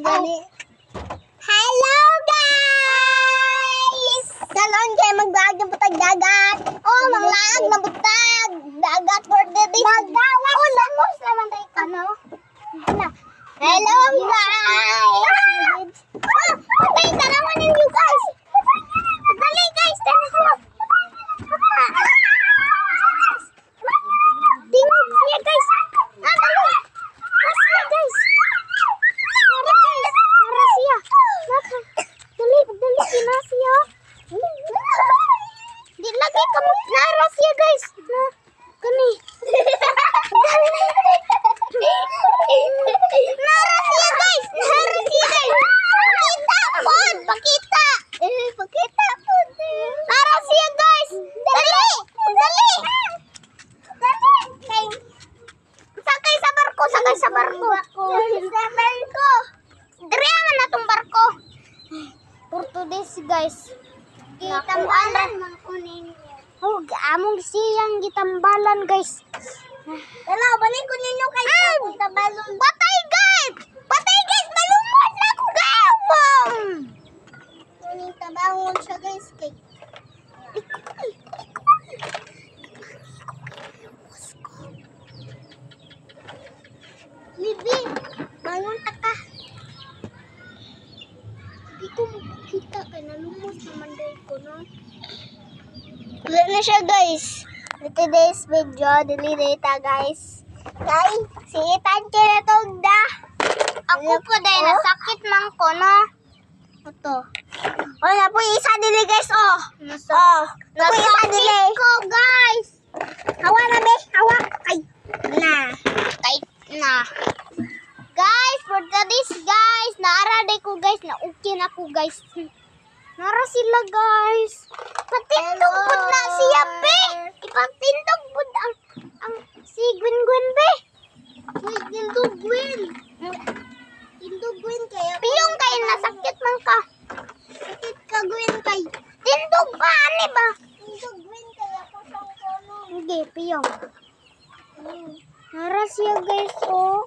Gani. Hello guys! Galon kayo mag-vlog ng butag dagat. Oh, manglaag na butag. Dagat for the day. Magawas. Oh, lamos naman tayo ka, no? Hello guys! Oh, patay, salaman ninyo guys. Dali guys, dali ko. Tingog siya guys. Dali. Nasiya guys. Nasiya. Dali, nasiya. Di lagi kamu nasiya guys. Kani. Nasiya guys. Pakita. Pakita po. Nasiya guys. Dali. Sakay sa barko. Diri man natong barko. For today's guys. Gitambalan mga kunin. Oh, among siyang gitambalan guys. Dala, balik ko ninyo kay tabalon. Patay guys, malumot na ko gabong. Kunin tabangon siya guys kay. Bibi, bangon ka. Hindi ko makikita kaya nalumos naman dahil ko, no? Wala na siya, guys. Today's video, dili-data, guys. Kay, si Itan kinatog da. Ako po dahil nasakit man ko, no? Ito. O, na po isa dili, guys, oh. Nasakit ko, guys. Hawa na, be. Hawa. Ay, na. Guys, for this guys, naaraday ko guys, na okay na ko guys. Nara sila guys. Patindog po na siya be. Ipatindog po ang si Gwen be. Tindog Gwen kaya. Piyong kayo nasakit man ka. Sakit ka Gwen kay. Tindog ba ani ba? Tindog Gwen kaya ko sang kono. Hindi, piyong. Nara siya guys oh.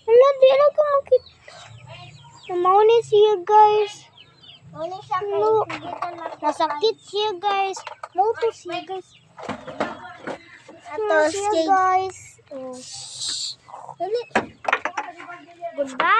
Wala, di na ko makita. Namauni siya guys. Nasakit siya guys. Mauto siya guys. Ato siya guys. Goodbye.